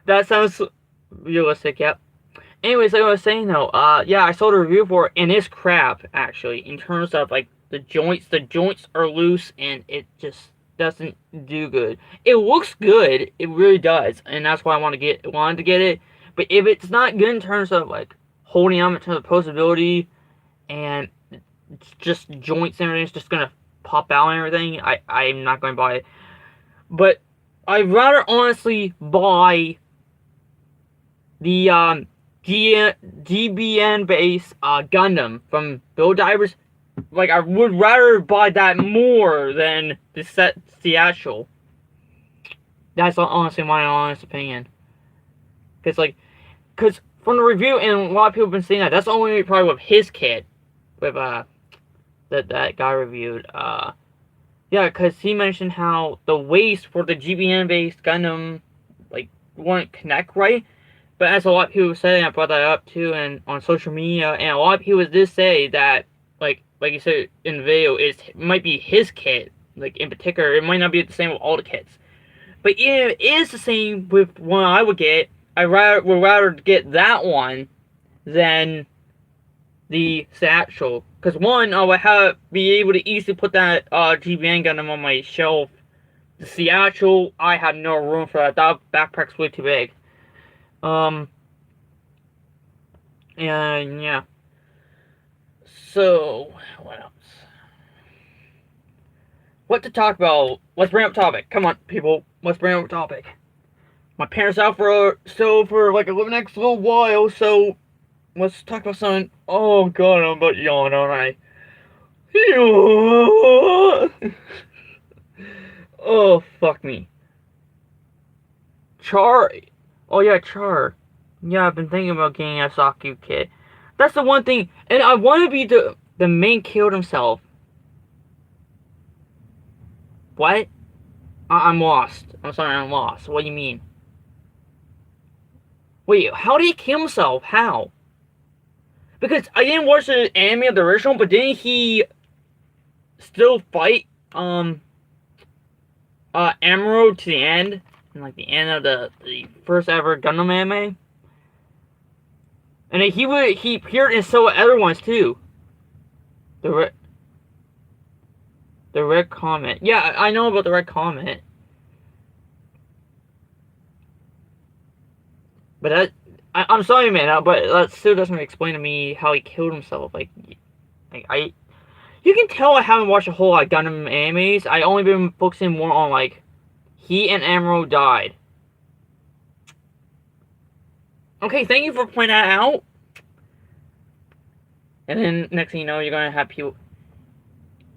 That sounds realistic, yep. Anyways, like I was saying though, yeah, I saw the review for it, and it's crap, actually, in terms of, like, the joints are loose, and it just doesn't do good. It looks good, it really does, and that's why I wanted to get it, but if it's not good in terms of, like, holding on in terms of posability, and it's just joints and everything's just gonna pop out and everything, I'm not going to buy it. But I'd rather honestly buy the, GBN based Gundam from Bill Divers. Like, I would rather buy that more than the set Theatral. That's honestly my honest opinion. Cause from the review, and a lot of people have been saying that's only probably with his kit, with that guy reviewed. Yeah, cause he mentioned how the waist for the GBN based Gundam like wouldn't connect right. But as a lot of people say, I brought that up too, and on social media, and a lot of people did say that, like you said in the video, it might be his kit, like in particular. It might not be the same with all the kits, but if it is the same with one I would get, would rather get that one than the satchel. Because one, I would be able to easily put that GBN Gundam on my shelf. The satchel, I had no room for that. That backpack's way too big. And yeah. So, what else? What to talk about? Let's bring up topic. Come on, people. Let's bring up a topic. My parents out for like a next little while, so let's talk about something. Oh god, I'm about to yawn, don't I? Oh fuck me. Char. Oh yeah, Char. Yeah, I've been thinking about getting a Saku kit. That's the one thing, and I want to be the main killed himself. What? I'm lost. I'm sorry, I'm lost. What do you mean? Wait, how did he kill himself? How? Because I didn't watch the anime of the original, but didn't he still fight Emerald to the end? And like the end of the first ever Gundam anime? And he appeared in so other ones too. The red comet. Yeah, I know about the red comet. But I'm sorry, man, but that still doesn't explain to me how he killed himself. Like you can tell I haven't watched a whole lot of Gundam animes. I only been focusing more on like he and Emerald died. Okay, thank you for pointing that out. And then next thing you know, you're gonna have people.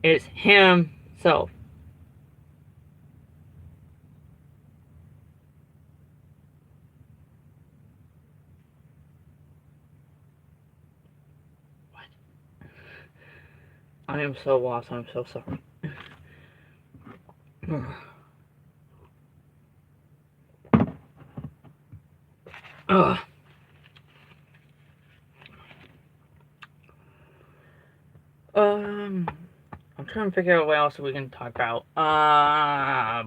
It's himself. What? I am so lost. I'm so sorry. Ugh. I'm trying to figure out what else we can talk about. I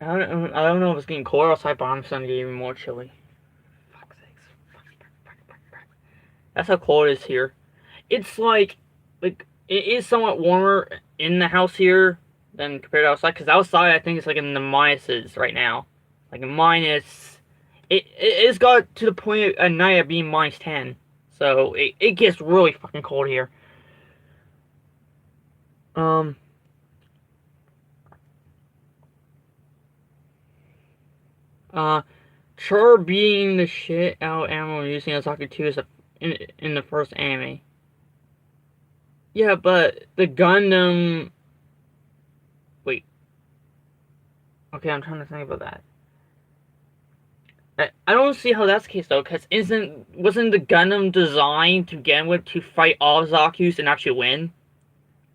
don't know if it's getting cold outside, but I'm starting to get even more chilly. Fuck's sakes. That's how cold it is here. It's like it is somewhat warmer in the house here than compared to outside. Because outside, I think it's like in the minuses right now. Like a minus. It's got to the point at night of being -10. So it gets really fucking cold here. Chur beating the shit out Ammo using Asaku 2 is in the first anime. Yeah, but the Gundam. Wait. Okay, I'm trying to think about that. I don't see how that's the case though, because wasn't the Gundam designed to begin with to fight all Zaku's and actually win?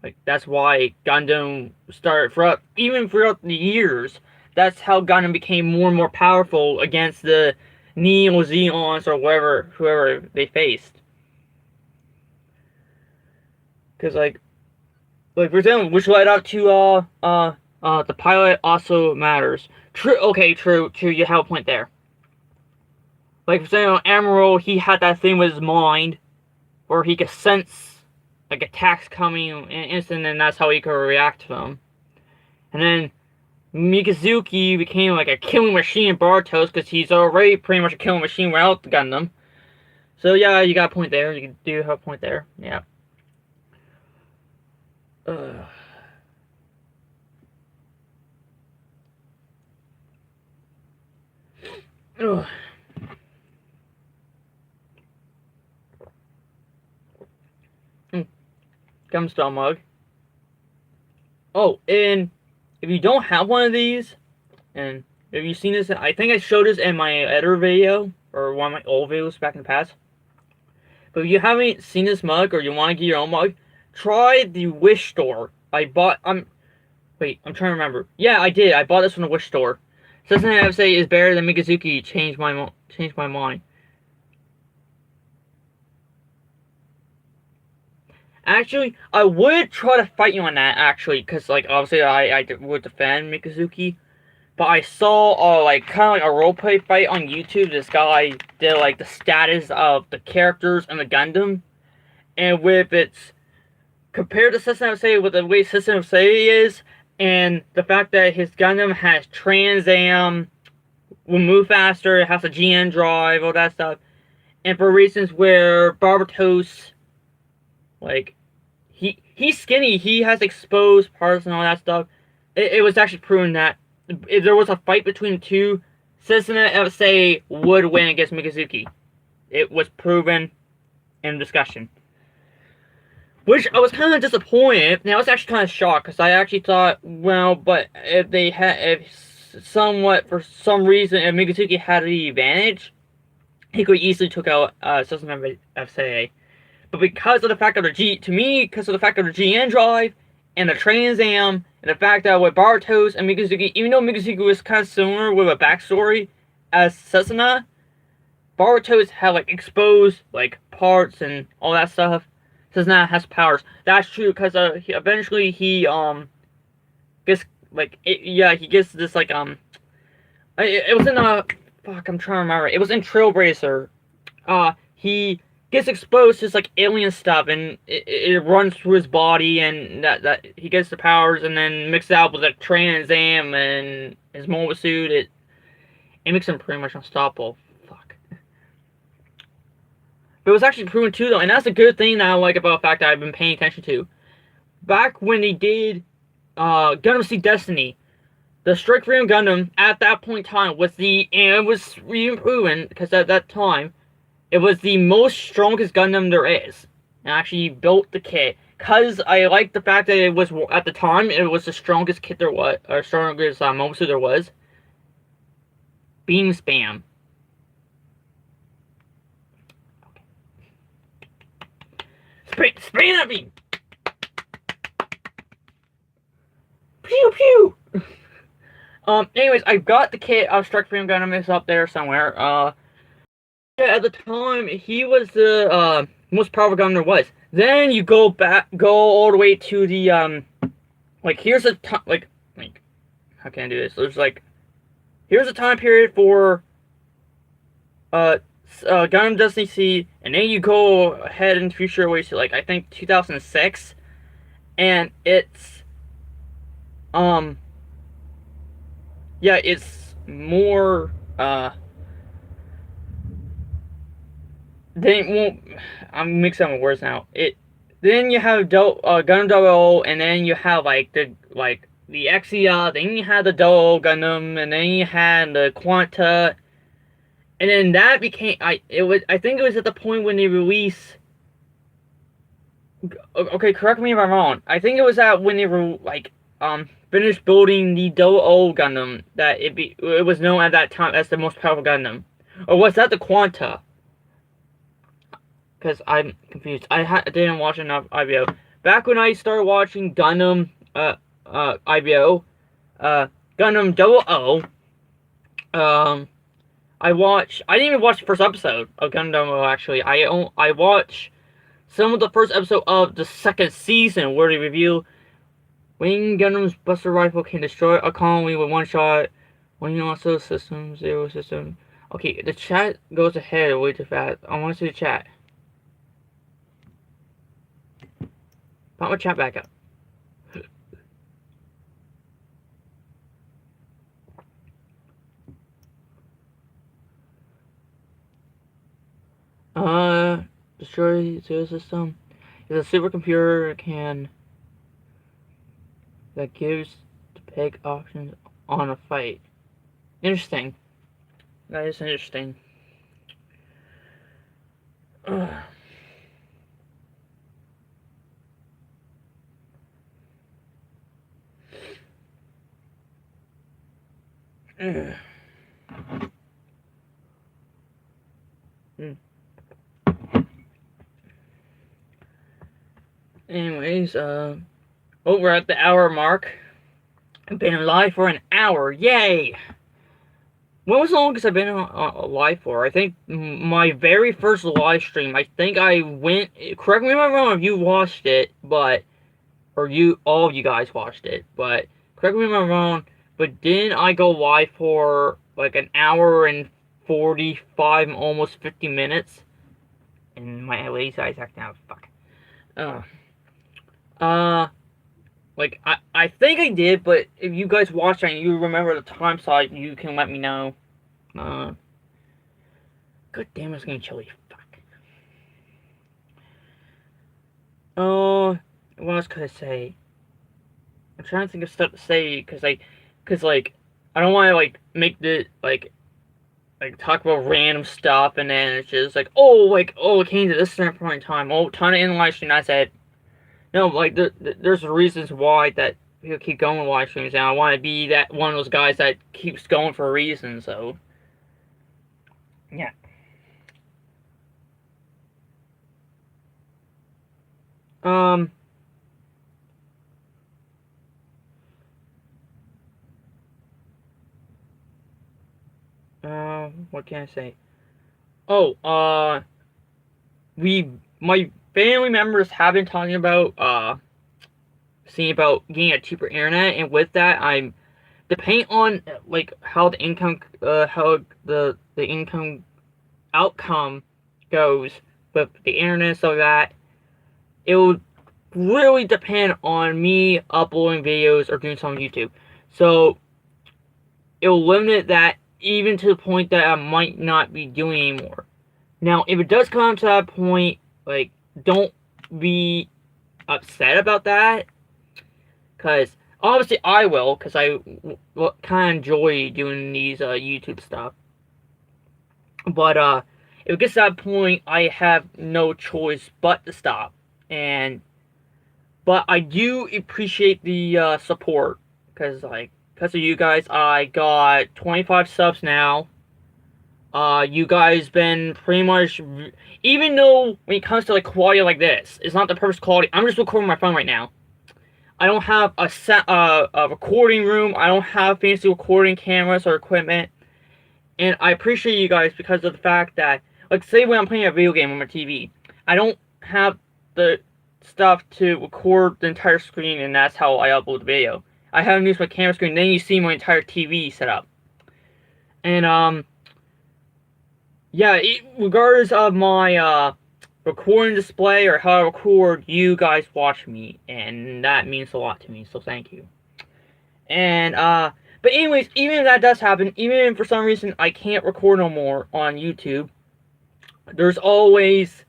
Like that's why Gundam started even throughout the years. That's how Gundam became more and more powerful against the Neo Zeons or whoever they faced. Because like for example, which led up to the pilot also matters. True. Okay. True. You have a point there. Like, for example, Emerald, he had that thing with his mind, where he could sense, like, attacks coming in an instant, and that's how he could react to them. And then, Mikazuki became, like, a killing machine in Bartos, because he's already pretty much a killing machine without the Gundam. So, yeah, you got a point there. You do have a point there. Yeah. Ugh. Ugh. Gumstone mug. Oh, and if you don't have one of these, and if you've seen this, I think I showed this in my other video, or one of my old videos back in the past. But if you haven't seen this mug, or you want to get your own mug, try the Wish store. Wait, I'm trying to remember. Yeah, I did. I bought this from the Wish store. So doesn't have to say is better than Mikazuki. Changed my mind. Actually, I would try to fight you on that, actually, because, like, obviously I would defend Mikazuki. but I saw like kind of like a roleplay fight on YouTube. This guy did like the status of the characters in the Gundam, and with its compared to System of Say with the way System of Say is, and the fact that his Gundam has Trans Am, will move faster, it has a GN drive, all that stuff, and for reasons where Barbatos, like, he's skinny, he has exposed parts and all that stuff. It was actually proven that if there was a fight between the two, System of Say would win against Mikazuki. It was proven in discussion. Which I was kind of disappointed, and I was actually kind of shocked, because I actually thought, well, but if they had, if somewhat, for some reason, if Mikazuki had the advantage, he could easily took out System of FCA. But because of the fact of the because of the fact of the GN drive, and the Trans Am, and the fact that with Bartos and Mikazuki, even though Mikazuki was kind of similar with a backstory as Cessna, Bartos had, like, exposed, like, parts and all that stuff. Cessna has powers. That's true, because eventually he gets like he gets this like it was in fuck, I'm trying to remember. It was in Trailblazer. He gets exposed to this like alien stuff, and it runs through his body, and that he gets the powers, and then mixed out with like Trans Am and his mobile suit. It makes him pretty much unstoppable. But it was actually proven too, though, and that's a good thing that I like about the fact that I've been paying attention to. Back when they did Gundam Seed Destiny, the Strike Freedom Gundam at that point in time was and it was even proven, because at that time, it was the most strongest Gundam there is. And I actually built the kit, because I liked the fact that it was, at the time, it was the strongest kit there was, or strongest mobile suit there was. Beam Spam. Spam that beam! Pew pew! Anyways, I got the kit of Strike Freedom Gundam. It's up there somewhere. At the time, he was the most powerful Gundam there was. Then you go all the way to the like, here's a like how can I do this? There's like, here's a time period for Gundam Destiny C, and then you go ahead in the future ways to, like, I think 2006, and it's yeah, it's more then won't, I'm mixing up my words now. Then you have Gundam Double, and then you have like the Exia, then you had the Double Gundam, and then you had the Quanta. And then that became, I think it was at the point when they released, okay, correct me if I'm wrong, I think it was when they were, like, finished building the Do-O Gundam, that it was known at that time as the most powerful Gundam. Or was that the Quanta? Because I'm confused. I didn't watch enough IBO. Back when I started watching Gundam, IBO, Gundam Do-O, I didn't even watch the first episode of Gundam, actually. I watched some of the first episode of the second season, where they review Wing Gundam's Buster Rifle can destroy a colony with one shot. Wing also system, zero system. Okay, the chat goes ahead way too fast. I want to see the chat. Put my chat back up. Destroy zero system. It's a supercomputer that gives the peg options on a fight. Interesting. That is interesting. Anyways, we're at the hour mark. I've been live for an hour. Yay! When was the longest I've been live for? I think my very first live stream, I think I went, correct me if I'm wrong if you watched it, but, or all of you guys watched it, but, correct me if I'm wrong, but then I go live for like an hour and 45, almost 50 minutes. And my lazy eyes acting out. Fuck. Uh, uh, like, I think I did, but if you guys watch and you remember the time slot, you can let me know. God damn, it's getting chilly. Fuck. Oh, what else could I say? I'm trying to think of stuff to say, because I don't want to, like, make the, like, talk about random stuff, and then it's just like, oh, it came to this certain point in time. Oh, time to end the live stream. That's it. No, like, there's reasons why that people keep going with live streams, and I want to be that one of those guys that keeps going for a reason, so. Yeah. What can I say? Oh, my family members have been talking about, seeing about getting a cheaper internet, and with that, depending on, like, how the income, how the income outcome goes with the internet, so that it would really depend on me uploading videos or doing something on YouTube. So, it'll limit that even to the point that I might not be doing anymore. Now, if it does come to that point, like, don't be upset about that, because obviously I will, because I kind of enjoy doing these YouTube stuff. But if it gets to that point, I have no choice but to stop. But I do appreciate the support, because of you guys, I got 25 subs now. You guys been pretty much, even though when it comes to like quality like this, it's not the perfect quality. I'm just recording my phone right now. I don't have a recording room. I don't have fancy recording cameras or equipment. And I appreciate you guys because of the fact that, like, say when I'm playing a video game on my TV, I don't have the stuff to record the entire screen, and that's how I upload the video. I haven't used my camera screen, then you see my entire TV set up. And, yeah, regardless of my, recording display or how I record, you guys watch me, and that means a lot to me, so thank you. And, but anyways, even if that does happen, even if for some reason I can't record no more on YouTube, there's always,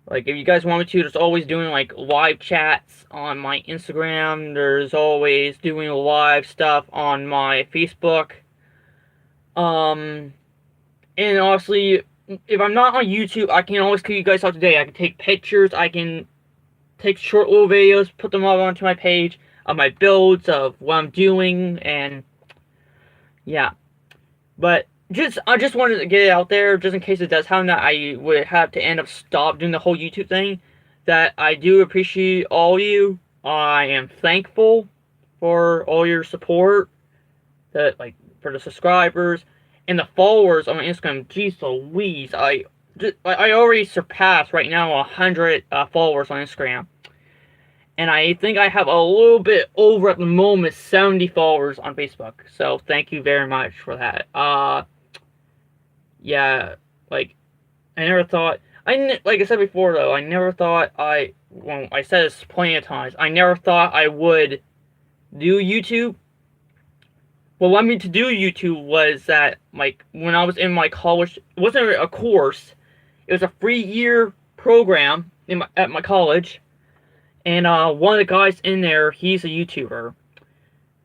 like, if you guys want me to, there's always doing, like, live chats on my Instagram. There's always doing live stuff on my Facebook. And honestly, if I'm not on YouTube, I can always keep you guys up to date. I can take pictures, I can take short little videos, put them all onto my page of my builds, of what I'm doing, and yeah. But I just wanted to get it out there, just in case it does happen that I would have to end up doing the whole YouTube thing, that I do appreciate all you. I am thankful for all your support, that, like, for the subscribers, and the followers on Instagram. Jeez Louise, I already surpassed right now 100 followers on Instagram. And I think I have a little bit over at the moment 70 followers on Facebook. So thank you very much for that. Yeah, like, I never thought, like I said before though, I never thought well, I said this plenty of times, I never thought I would do YouTube. What led me to do YouTube was that, like, when I was in my college, it wasn't a course, it was a 3-year program at my college, and one of the guys in there, he's a YouTuber,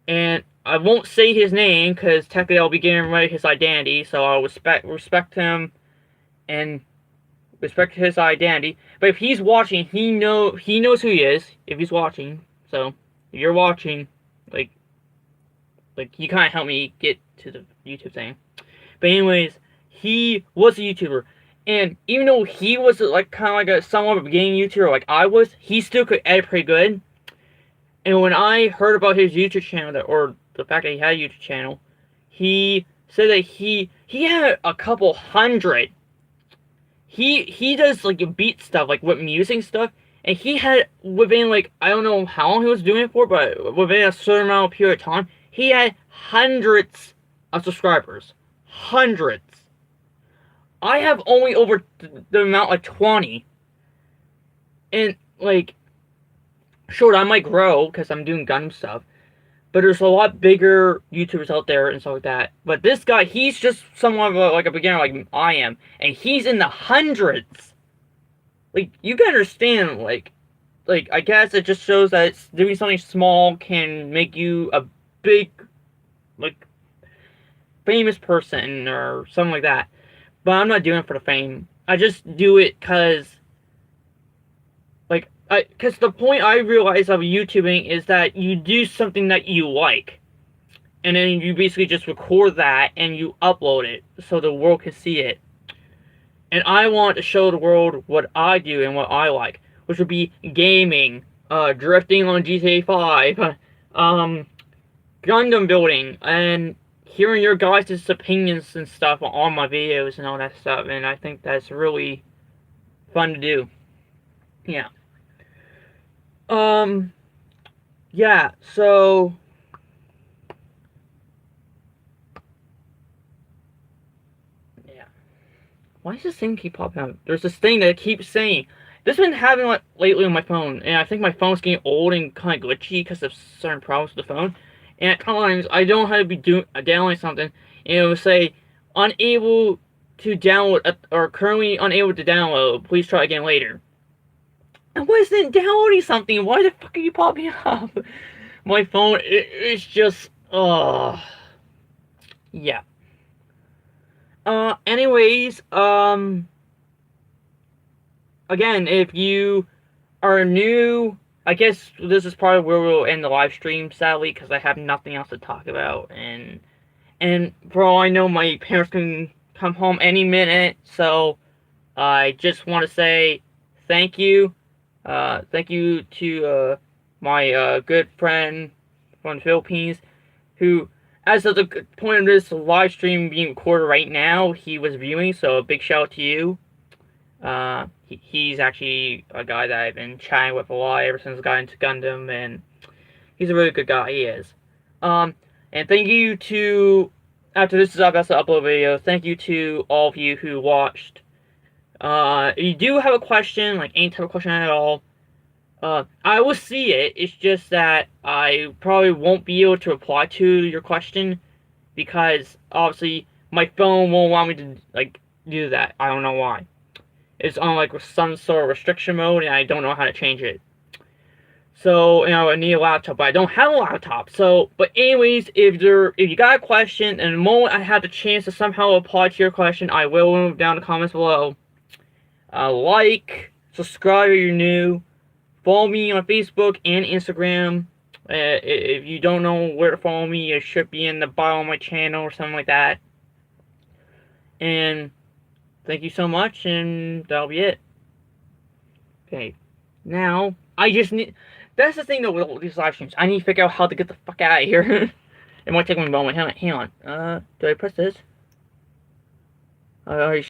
and I won't say his name, because technically I'll be giving away his identity, so I'll respect him, and respect his identity, but if he's watching, he knows who he is, if he's watching, so, if you're watching, like, you kind of helped me get to the YouTube thing. But anyways, he was a YouTuber. And even though he was, like, kind of like a somewhat of a beginning YouTuber like I was, he still could edit pretty good. And when I heard about his YouTube channel, or the fact that he had a YouTube channel, he said that he had a couple hundred. He does, like, beat stuff, like, with music stuff. And he had, within, like, I don't know how long he was doing it for, but within a certain amount of period of time, he had hundreds of subscribers. Hundreds. I have only over the amount of 20. And, like, sure, I might grow because I'm doing Gundam stuff. But there's a lot bigger YouTubers out there and stuff like that. But this guy, he's just somewhat of like a beginner like I am. And he's in the hundreds. Like, you can understand, like, I guess it just shows that doing something small can make you a big, like, famous person or something like that. But I'm not doing it for the fame. I just do it because, like, because the point I realize of YouTubing is that you do something that you like. And then you basically just record that and you upload it so the world can see it. And I want to show the world what I do and what I like, which would be gaming, drifting on GTA 5, Gundam building, and hearing your guys' opinions and stuff on my videos and all that stuff. And I think that's really fun to do. Yeah. Yeah, so yeah. Why does this thing keep popping up? There's this thing that keeps saying. This has been happening like lately on my phone, and I think my phone's getting old and kind of glitchy because of certain problems with the phone. And at times, I don't know how to be downloading something, and it will say, unable to download, or currently unable to download, please try again later. I wasn't downloading something, why the fuck are you popping up? My phone, it's just, yeah. Anyways, again, if you are new, I guess this is probably where we'll end the live stream, sadly, because I have nothing else to talk about, and for all I know, my parents can come home any minute, so I just want to say thank you. Thank you to, my, good friend from the Philippines, who, as of the point of this live stream being recorded right now, he was viewing, so a big shout out to you. He's actually a guy that I've been chatting with a lot ever since I got into Gundam, and he's a really good guy, he is. And thank you to, after this is up, that's the upload video, thank you to all of you who watched. If you do have a question, like any type of question at all, I will see it. It's just that I probably won't be able to reply to your question because obviously my phone won't allow me to like do that. I don't know why. It's on like some sort of restriction mode, and I don't know how to change it. So, you know, I need a laptop, but I don't have a laptop. So, but anyways, if you got a question, and the moment I have the chance to somehow reply to your question, I will move down the comments below. Like, subscribe if you're new. Follow me on Facebook and Instagram. If you don't know where to follow me, it should be in the bio of my channel or something like that. And thank you so much, and that'll be it. Okay, now I just need. That's the thing though with these live streams. I need to figure out how to get the fuck out of here. It might take me a moment. Hang on. Do I press this?